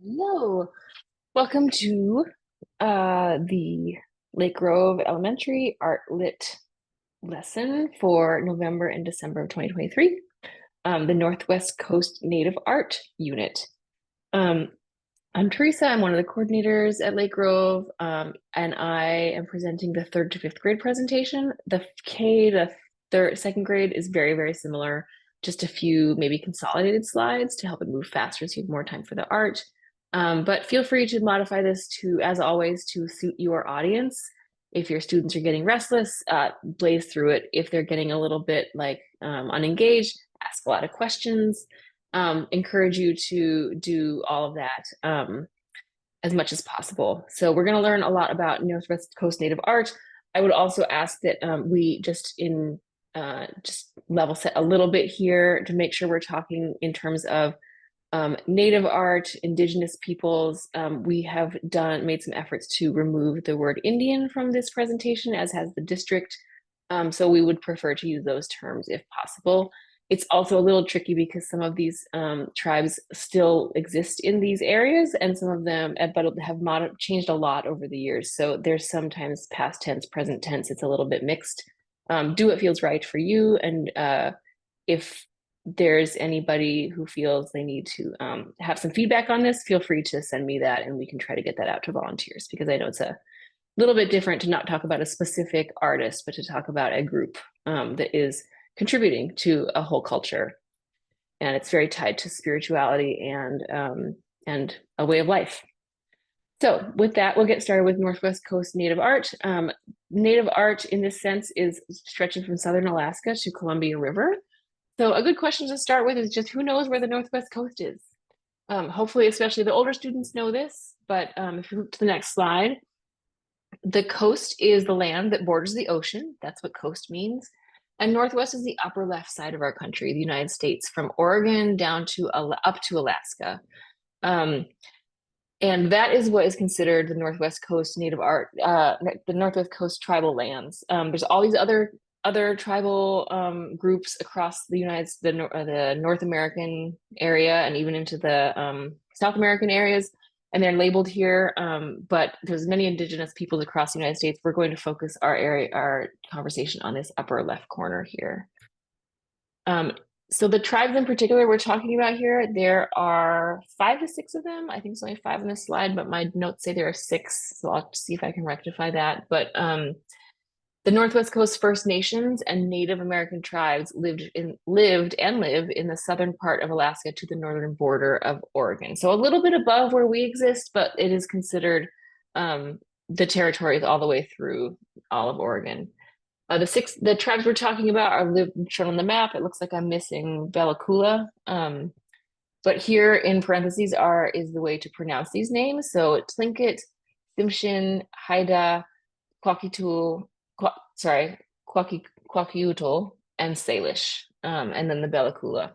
Hello, welcome to the Lake Grove Elementary Art Lit lesson for November and December of 2023, the Northwest Coast Native Art Unit. Um, I'm Teresa, I'm one of the coordinators at Lake Grove, and I am presenting the 3rd to 5th grade presentation. The second grade is very, very similar, just a few maybe consolidated slides to help it move faster so you have more time for the art. But feel free to modify this to, as always, to suit your audience. If your students are getting restless, blaze through it. If they're getting a little bit unengaged, ask a lot of questions. Encourage you to do all of that as much as possible. So we're going to learn a lot about Northwest Coast Native art. I would also ask that we just level set a little bit here to make sure we're talking in terms of Native art, Indigenous peoples. We have made some efforts to remove the word Indian from this presentation, as has the district. So we would prefer to use those terms if possible. It's also a little tricky because some of these tribes still exist in these areas, and some of them but have changed a lot over the years. So there's sometimes past tense, present tense. It's a little bit mixed. Do what feels right for you, and if there's anybody who feels they need to have some feedback on this, feel free to send me that, and we can try to get that out to volunteers, because I know it's a little bit different to not talk about a specific artist, but to talk about a group that is contributing to a whole culture. And it's very tied to spirituality and a way of life. So with that, we'll get started with Northwest Coast Native art. Native art in this sense is stretching from southern Alaska to Columbia River. So a good question to start with is just who knows where the Northwest Coast is? Hopefully, especially the older students know this, but if you move to the next slide, the coast is the land that borders the ocean. That's what coast means. And Northwest is the upper left side of our country, the United States, from Oregon down to up to Alaska. And that is what is considered the Northwest Coast Native art, the Northwest Coast tribal lands. There's all these other tribal groups across the North American area and even into the South American areas, and they're labeled here. But there's many indigenous peoples across the United States. We're going to focus our conversation on this upper left corner here. So the tribes in particular we're talking about here, there are 5 to 6 of them. I think it's only 5 on this slide, but my notes say there are 6. So I'll see if I can rectify that. But the Northwest Coast First Nations and Native American tribes lived and live in the southern part of Alaska to the northern border of Oregon. So a little bit above where we exist, but it is considered the territories all the way through all of Oregon. The tribes we're talking about are shown on the map. It looks like I'm missing Bella Coola. But here in parentheses is the way to pronounce these names. So Tlingit, Tsimshian, Haida, Kwakiutl, Kwakiutl, and Salish, and then the Bella Coola.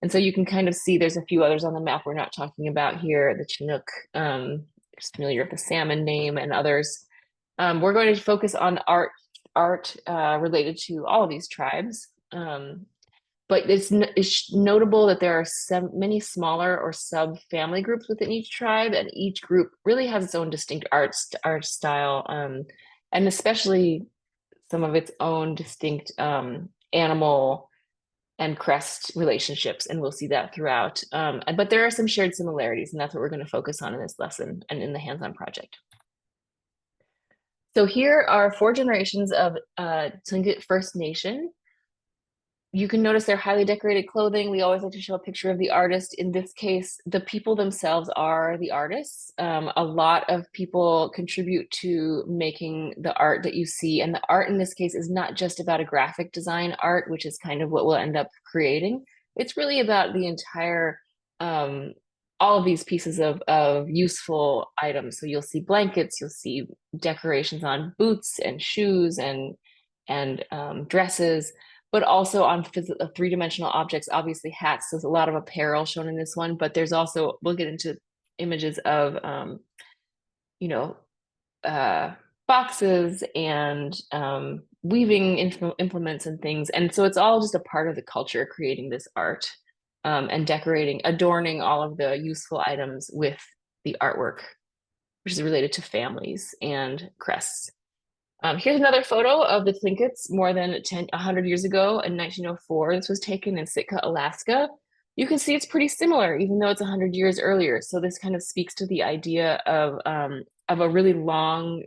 And so you can kind of see there's a few others on the map we're not talking about here. The Chinook, familiar with the salmon name, and others. We're going to focus on art related to all of these tribes. But it's notable that there are many smaller or sub-family groups within each tribe, and each group really has its own distinct art style, and especially some of its own distinct animal and crest relationships, and we'll see that throughout. But there are some shared similarities, and that's what we're going to focus on in this lesson and in the hands-on project. So here are 4 generations of Tlingit First Nation. You can notice their highly decorated clothing. We always like to show a picture of the artist. In this case, the people themselves are the artists. A lot of people contribute to making the art that you see. And the art in this case is not just about a graphic design art, which is kind of what we'll end up creating. It's really about the entire all of these pieces of useful items. So you'll see blankets, you'll see decorations on boots and shoes and dresses, but also on 3-dimensional objects, obviously hats. There's a lot of apparel shown in this one, but there's also, we'll get into images of, boxes and weaving implements and things. And so it's all just a part of the culture creating this art. and decorating, adorning all of the useful items with the artwork, which is related to families and crests. Here's another photo of the Tlinkets more than 100 years ago in 1904. This was taken in Sitka, Alaska. You can see it's pretty similar, even though it's 100 years earlier. So this kind of speaks to the idea of a really long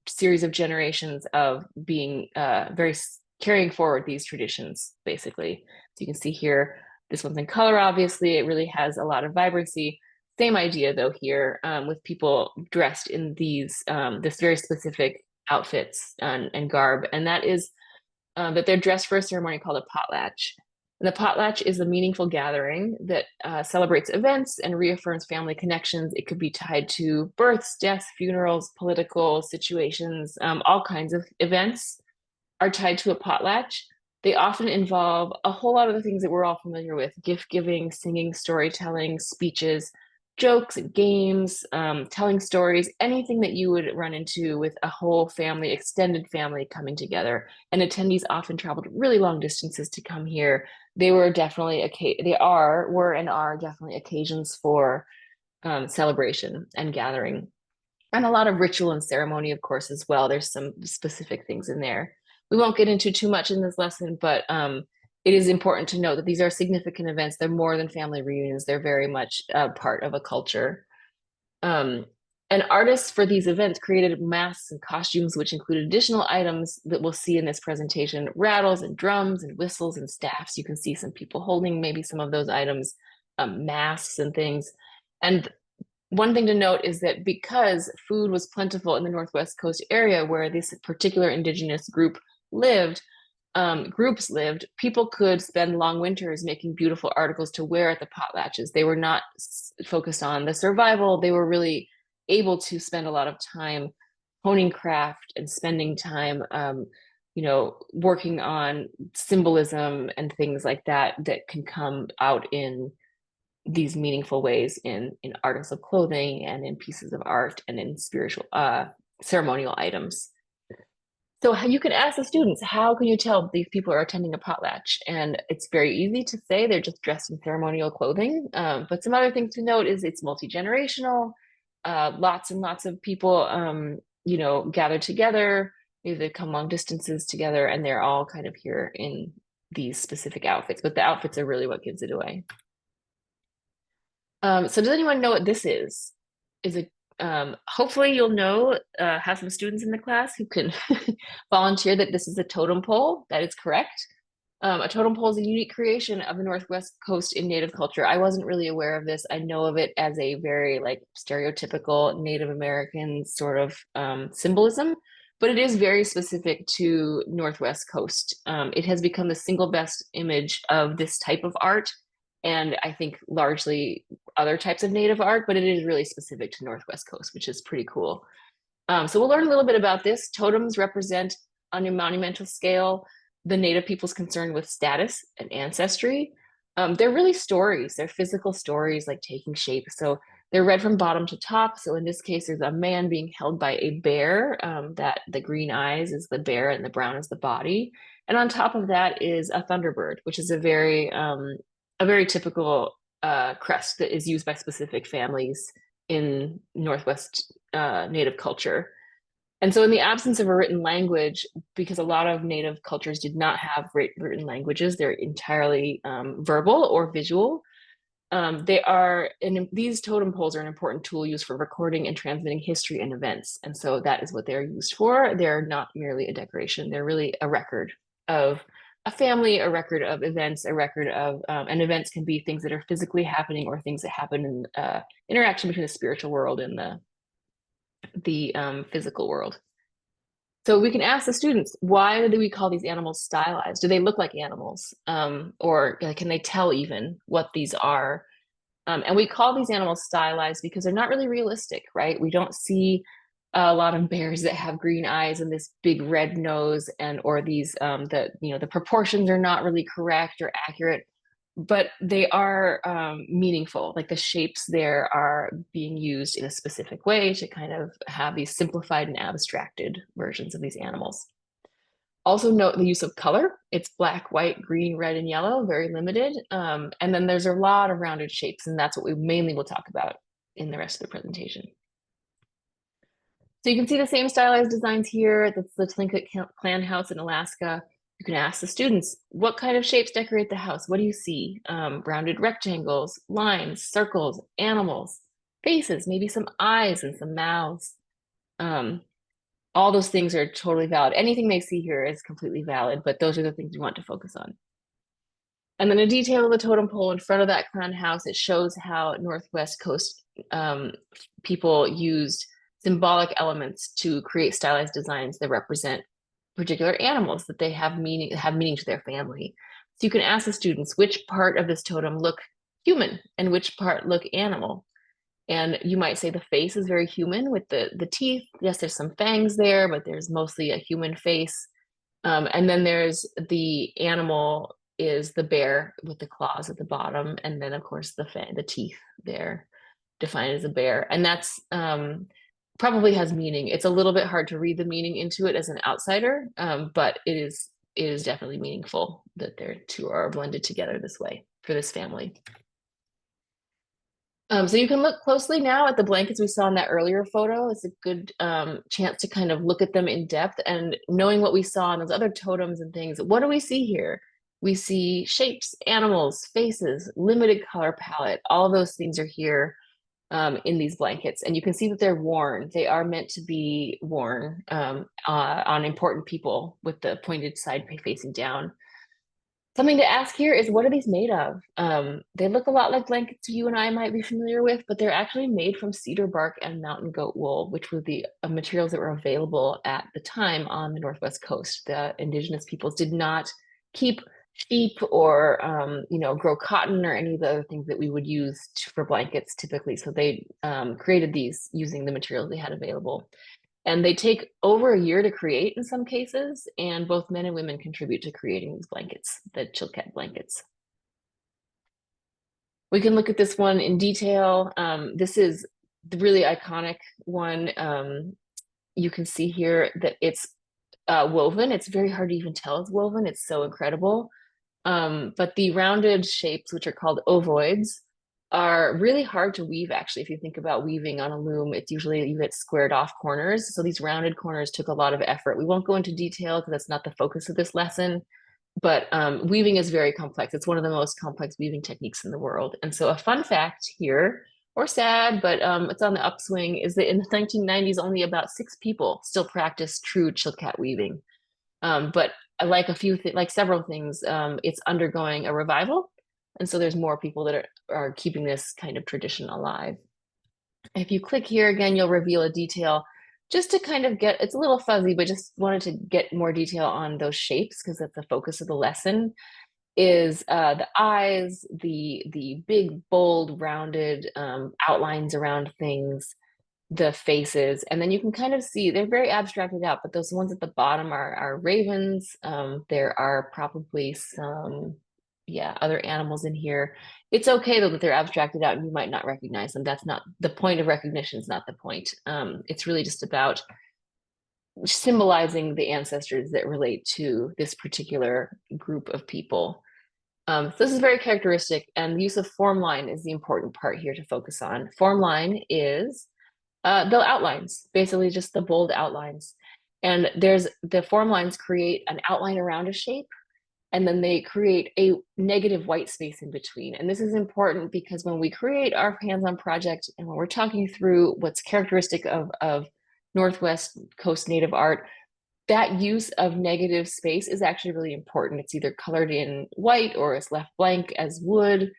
series of generations of being very carrying forward these traditions, basically. So you can see here, this one's in color, obviously. It really has a lot of vibrancy. Same idea, though, here with people dressed in this very specific outfits and garb, and that is that they're dressed for a ceremony called a potlatch. And the potlatch is a meaningful gathering that celebrates events and reaffirms family connections. It could be tied to births, deaths, funerals, political situations, all kinds of events are tied to a potlatch. They often involve a whole lot of the things that we're all familiar with: gift giving, singing, storytelling, speeches, jokes and games, telling stories, anything that you would run into with a whole family, extended family coming together. And attendees often traveled really long distances to come here. They were definitely, were and are definitely occasions for celebration and gathering. And a lot of ritual and ceremony, of course, as well. There's some specific things in there. We won't get into too much in this lesson, but it is important to note that these are significant events. They're more than family reunions. They're very much part of a culture. And artists for these events created masks and costumes, which include additional items that we'll see in this presentation: rattles and drums and whistles and staffs. You can see some people holding maybe some of those items, masks and things. And one thing to note is that because food was plentiful in the Northwest Coast area where this particular indigenous groups lived, people could spend long winters making beautiful articles to wear at the potlatches. They were not focused on the survival. They were really able to spend a lot of time honing craft and spending time, working on symbolism and things like that that can come out in these meaningful ways in articles of clothing and in pieces of art and in spiritual ceremonial items. So you can ask the students, how can you tell these people are attending a potlatch? And it's very easy to say they're just dressed in ceremonial clothing. But some other things to note is it's multi-generational. Lots and lots of people, gather together. Maybe they come long distances together, and they're all kind of here in these specific outfits. But the outfits are really what gives it away. So does anyone know what this is? Is it hopefully you'll know, have some students in the class who can volunteer that this is a totem pole. That is correct. A totem pole is a unique creation of the Northwest Coast in Native culture. I wasn't really aware of this. I know of it as a very stereotypical Native American sort of symbolism, but it is very specific to Northwest Coast. It has become the single best image of this type of art, and I think largely other types of Native art, but it is really specific to Northwest Coast, which is pretty cool. So we'll learn a little bit about this. Totems represent, on a monumental scale, the Native people's concern with status and ancestry. They're really stories. They're physical stories, taking shape. So they're read from bottom to top. So in this case, there's a man being held by a bear, that the green eyes is the bear and the brown is the body. And on top of that is a thunderbird, which is a very typical crest that is used by specific families in Northwest Native culture. And so in the absence of a written language, because a lot of Native cultures did not have written languages, they're entirely verbal or visual. These totem poles are an important tool used for recording and transmitting history and events. And so that is what they're used for. They're not merely a decoration. They're really a record of a family, a record of events, a record of, and events can be things that are physically happening or things that happen in interaction between the spiritual world and the physical world. So we can ask the students, why do we call these animals stylized? Do they look like animals? Or can they tell even what these are? And we call these animals stylized because they're not really realistic, right? We don't see a lot of bears that have green eyes and this big red nose, or these the proportions are not really correct or accurate, but they are meaningful. The shapes there are being used in a specific way to kind of have these simplified and abstracted versions of these animals. Also note the use of color It's black, white, green, red, and yellow, very limited. And then there's a lot of rounded shapes, and that's what we mainly will talk about in the rest of the presentation. So you can see the same stylized designs here. That's the Tlingit clan house in Alaska. You can ask the students, what kind of shapes decorate the house? What do you see? Rounded rectangles, lines, circles, animals, faces, maybe some eyes and some mouths. All those things are totally valid. Anything they see here is completely valid, but those are the things we want to focus on. And then a detail of the totem pole in front of that clan house, it shows how Northwest Coast people used symbolic elements to create stylized designs that represent particular animals that they have meaning to their family. So you can ask the students which part of this totem look human and which part look animal. And you might say the face is very human with the teeth. Yes, there's some fangs there, but there's mostly a human face. And then there's the animal is the bear with the claws at the bottom. And then of course the teeth there defined as a bear. And that's probably has meaning. It's a little bit hard to read the meaning into it as an outsider, but it is definitely meaningful that their two are blended together this way for this family. So you can look closely now at the blankets we saw in that earlier photo. It's a good chance to kind of look at them in depth, and knowing what we saw in those other totems and things. What do we see here? We see shapes, animals, faces, limited color palette. All those things are here in these blankets, and you can see that they're worn. They are meant to be worn on important people with the pointed side facing down. Something to ask here is, what are these made of? They look a lot like blankets you and I might be familiar with, but they're actually made from cedar bark and mountain goat wool, which were the materials that were available at the time on the Northwest Coast. The indigenous peoples did not keep sheep or grow cotton or any of the other things that we would use for blankets typically. So they created these using the materials they had available. And they take over a year to create in some cases, and both men and women contribute to creating these blankets, the Chilkat blankets. We can look at this one in detail. This is the really iconic one. You can see here that it's woven. It's very hard to even tell it's woven. It's so incredible. But the rounded shapes, which are called ovoids, are really hard to weave, actually. If you think about weaving on a loom, it's usually you get squared off corners. So these rounded corners took a lot of effort. We won't go into detail because that's not the focus of this lesson, but weaving is very complex. It's one of the most complex weaving techniques in the world. And so a fun fact here, or sad, but it's on the upswing, is that in the 1990s, only about 6 people still practice true Chilkat weaving. But like several things, it's undergoing a revival. And so there's more people that are keeping this kind of tradition alive. If you click here again, you'll reveal a detail just to kind of get, it's a little fuzzy, but just wanted to get more detail on those shapes because that's the focus of the lesson, is the eyes, the big, bold, rounded outlines around things, the faces, and then you can kind of see they're very abstracted out, but those ones at the bottom are ravens. There are probably some other animals in here. It's okay though that they're abstracted out and you might not recognize them. That's not the point of recognition, is not the point. It's really just about symbolizing the ancestors that relate to this particular group of people. So this is very characteristic, and the use of form line is the important part here to focus on. Form line is the outlines, basically just the bold outlines. And the form lines create an outline around a shape, and then they create a negative white space in between. And this is important because when we create our hands-on project and when we're talking through what's characteristic of Northwest Coast Native art, that use of negative space is actually really important. It's either colored in white or it's left blank as wood.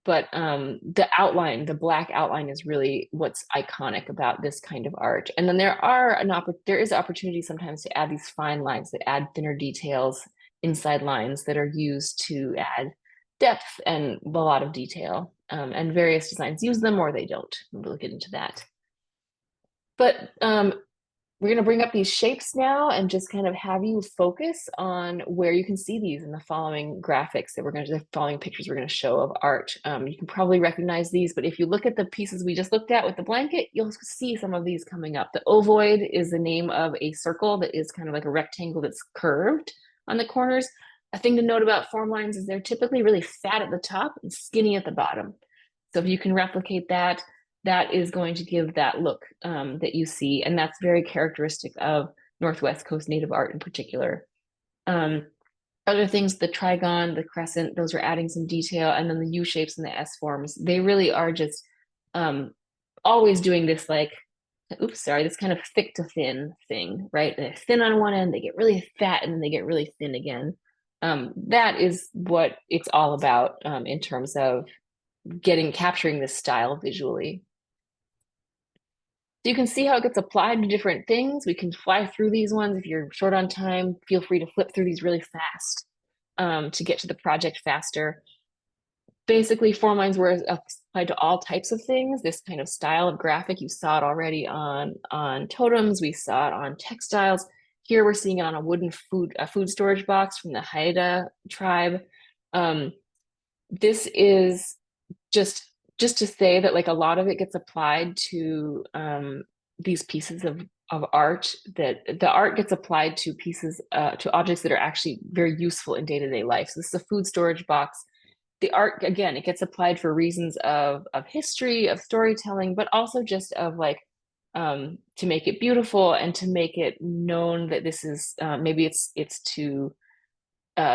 But the outline, the black outline, is really what's iconic about this kind of art. And then there is opportunity sometimes to add these fine lines that add thinner details inside lines that are used to add depth and a lot of detail. And various designs use them or they don't. We'll get into that. But we're going to bring up these shapes now and just kind of have you focus on where you can see these in the following graphics the following pictures we're going to show of art. You can probably recognize these, but if you look at the pieces we just looked at with the blanket, you'll see some of these coming up. The ovoid is the name of a circle that is kind of like a rectangle that's curved on the corners. A thing to note about form lines is they're typically really fat at the top and skinny at the bottom. So if you can replicate that, that is going to give that look that you see. And that's very characteristic of Northwest Coast Native art in particular. Other things, the trigon, the crescent, those are adding some detail. And then the U shapes and the S forms, they really are just always doing this like, oops, sorry, this kind of thick to thin thing, right? They're thin on one end, they get really fat, and then they get really thin again. That is what it's all about in terms of capturing this style visually. So you can see how it gets applied to different things. We can fly through these ones. If you're short on time, feel free to flip through these really fast to get to the project faster. Basically, form lines were applied to all types of things. This kind of style of graphic, you saw it already on totems. We saw it on textiles. Here we're seeing it on a wooden food storage box from the Haida tribe. This is just to say that like a lot of it gets applied to these pieces of art, that the art gets applied to pieces to objects that are actually very useful in day-to-day life. So this is a food storage box. The art, again, it gets applied for reasons of history, of storytelling, but also just of like to make it beautiful and to make it known that this is maybe it's to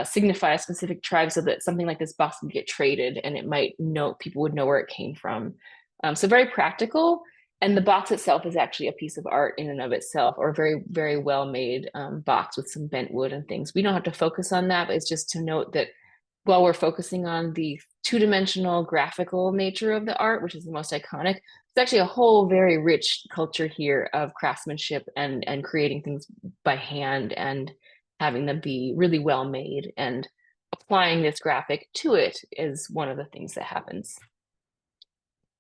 signify a specific tribe, so that something like this box would get traded and it might know, people would know where it came from. So very practical. And the box itself is actually a piece of art in and of itself, or a very, very well made box with some bent wood and things. We don't have to focus on that, but it's just to note that while we're focusing on the two-dimensional graphical nature of the art, which is the most iconic, it's actually a whole very rich culture here of craftsmanship and creating things by hand and having them be really well made, and applying this graphic to it is one of the things that happens.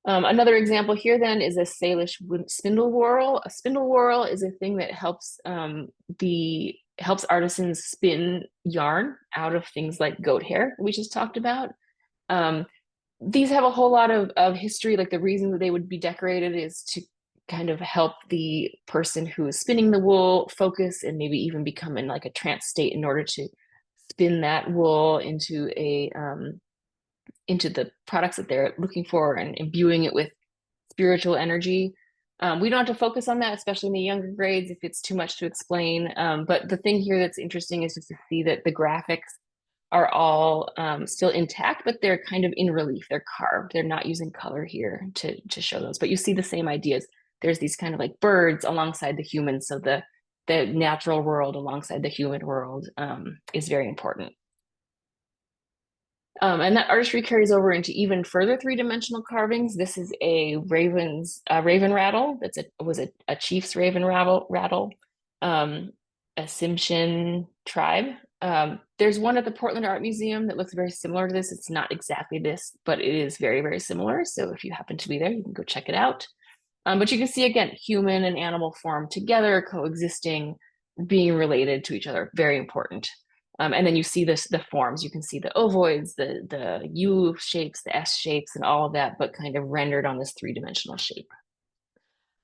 Another example here then is a Salish spindle whorl. A spindle whorl is a thing that helps helps artisans spin yarn out of things like goat hair we just talked about. These have a whole lot of history. Like the reason that they would be decorated is to kind of help the person who is spinning the wool focus and maybe even become in like a trance state in order to spin that wool into into the products that they're looking for, and imbuing it with spiritual energy. We don't have to focus on that, especially in the younger grades, if it's too much to explain. But the thing here that's interesting is just to see that the graphics are all still intact, but they're kind of in relief. They're carved. They're not using color here to show those. But you see the same ideas. There's these kind of like birds alongside the humans. So the natural world alongside the human world is very important. And that artistry carries over into even further three-dimensional carvings. This is a raven rattle. Was a chief's raven rattle, a Tsimshian tribe. There's one at the Portland Art Museum that looks very similar to this. It's not exactly this, but it is very, very similar. So if you happen to be there, you can go check it out. But you can see, again, human and animal form together, coexisting, being related to each other, very important. And then you see the forms. You can see the ovoids, the U shapes, the S shapes, and all of that, but kind of rendered on this three-dimensional shape.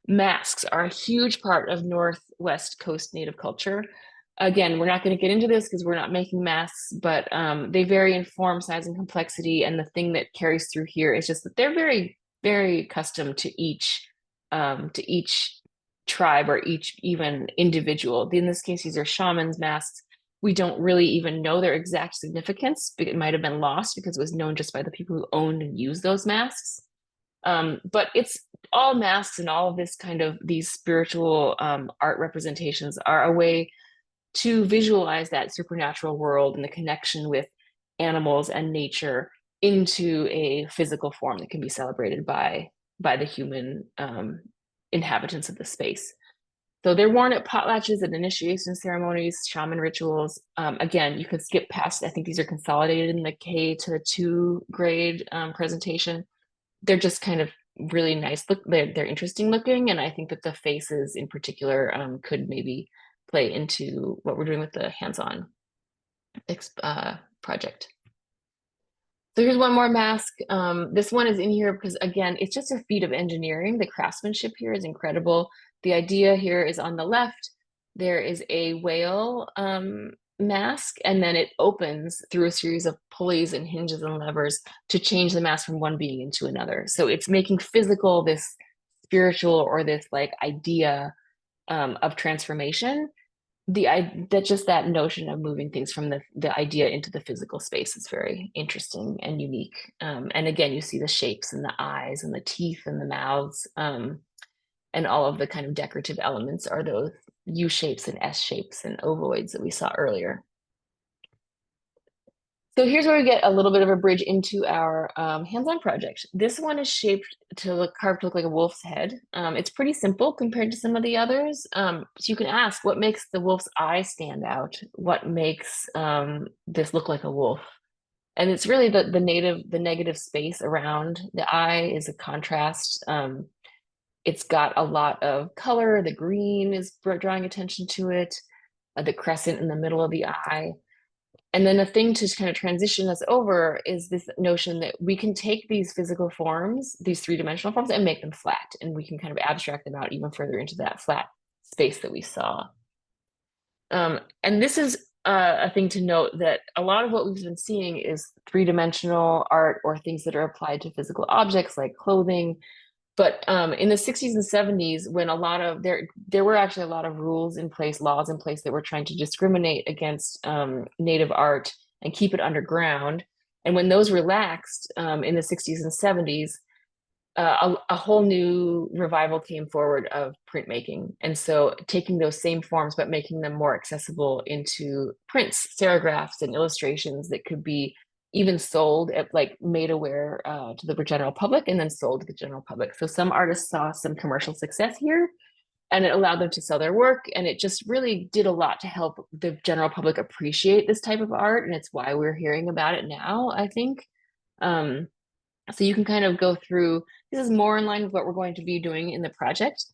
Masks are a huge part of Northwest Coast Native culture. Again, we're not going to get into this because we're not making masks, but they vary in form, size, and complexity. And the thing that carries through here is just that they're very, very custom to each tribe or each even individual. In this case, these are shamans' masks. We don't really even know their exact significance. It might have been lost because it was known just by the people who owned and used those masks. But it's all masks, and all of this kind of these spiritual art representations are a way to visualize that supernatural world and the connection with animals and nature into a physical form that can be celebrated by the human inhabitants of the space. So they're worn at potlatches and initiation ceremonies, shaman rituals. Again, you could skip past, I think these are consolidated in the K to 2 grade presentation. They're just kind of really nice. They're interesting looking. And I think that the faces in particular could maybe play into what we're doing with the hands-on project. So here's one more mask. This one is in here because, again, it's just a feat of engineering. The craftsmanship here is incredible. The idea here is on the left, there is a whale mask, and then it opens through a series of pulleys and hinges and levers to change the mask from one being into another. So it's making physical this spiritual or this like idea of transformation. That just that notion of moving things from the idea into the physical space is very interesting and unique. And again, you see the shapes and the eyes and the teeth and the mouths, and all of the kind of decorative elements are those U shapes and S shapes and ovoids that we saw earlier. So here's where we get a little bit of a bridge into our hands-on project. This one is shaped to look carved to look like a wolf's head. It's pretty simple compared to some of the others. So you can ask, what makes the wolf's eye stand out? What makes this look like a wolf? And it's really the negative space around the eye is a contrast. It's got a lot of color. The green is drawing attention to it. The crescent in the middle of the eye. And then a thing to kind of transition us over is this notion that we can take these physical forms, these three-dimensional forms, and make them flat. And we can kind of abstract them out even further into that flat space that we saw. And this is a thing to note, that a lot of what we've been seeing is three-dimensional art or things that are applied to physical objects like clothing. But in the 60s and 70s, when a lot of there were actually a lot of rules in place, laws in place that were trying to discriminate against native art and keep it underground. And when those relaxed in the 60s and 70s, a whole new revival came forward of printmaking. And so taking those same forms, but making them more accessible into prints, serigraphs, and illustrations that could be even sold at like made aware to the general public and then sold to the general public. So some artists saw some commercial success here, and it allowed them to sell their work. And it just really did a lot to help the general public appreciate this type of art. And it's why we're hearing about it now, I think. So you can kind of go through, this is more in line with what we're going to be doing in the project.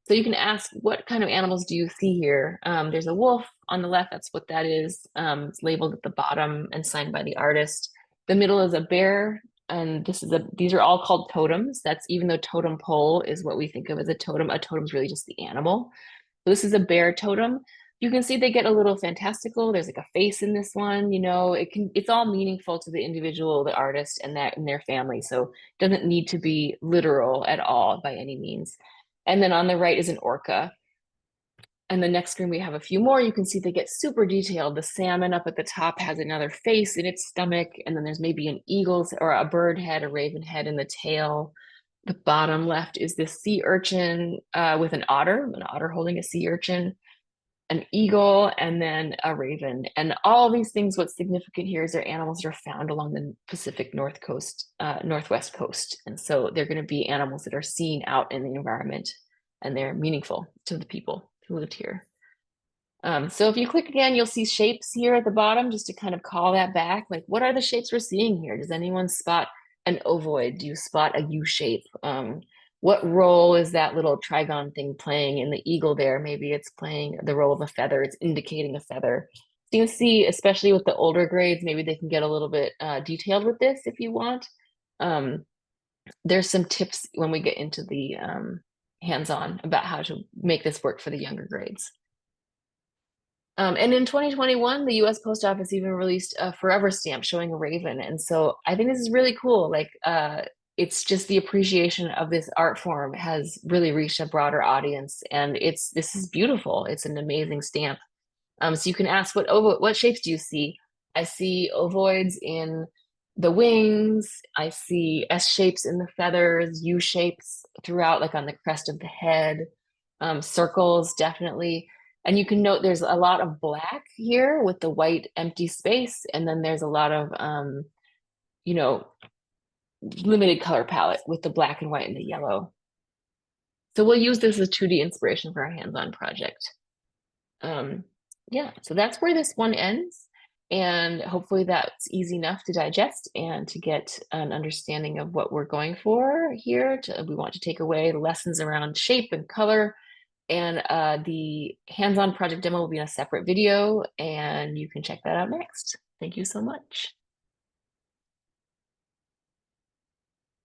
So you can ask, what kind of animals do you see here? There's a wolf on the left, that's what that is. It's labeled at the bottom and signed by the artist. The middle is a bear, and these are all called totems. That's, even though totem pole is what we think of as a totem is really just the animal. So this is a bear totem. You can see they get a little fantastical. There's like a face in this one, it's all meaningful to the individual, the artist, and their family. So it doesn't need to be literal at all by any means. And then on the right is an orca. And the next screen, we have a few more. You can see they get super detailed. The salmon up at the top has another face in its stomach. And then there's maybe an eagle's or a bird head, a raven head in the tail. The bottom left is this sea urchin with an otter holding a sea urchin, an eagle, and then a raven. And all these things, what's significant here is they're animals that are found along the Pacific Northwest coast. And so they're going to be animals that are seen out in the environment, and they're meaningful to the people who lived here. So if you click again, you'll see shapes here at the bottom, just to kind of call that back. Like, what are the shapes we're seeing here? Does anyone spot an ovoid? Do you spot a U shape? What role is that little trigon thing playing in the eagle there? Maybe it's playing the role of a feather. It's indicating a feather. So you can see, especially with the older grades, maybe they can get a little bit detailed with this if you want. There's some tips when we get into the hands-on about how to make this work for the younger grades. And in 2021, the US Post Office even released a forever stamp showing a raven. And so I think this is really cool. Like, it's just the appreciation of this art form has really reached a broader audience. And this is beautiful. It's an amazing stamp. So you can ask, what shapes do you see? I see ovoids in the wings. I see S shapes in the feathers, U shapes throughout, like on the crest of the head, circles, definitely. And you can note there's a lot of black here with the white empty space. And then there's a lot of, limited color palette with the black and white and the yellow. So we'll use this as 2D inspiration for our hands-on project. Yeah, so that's where this one ends. And hopefully that's easy enough to digest and to get an understanding of what we're going for here. We want to take away the lessons around shape and color. And the hands-on project demo will be in a separate video, and you can check that out next. Thank you so much.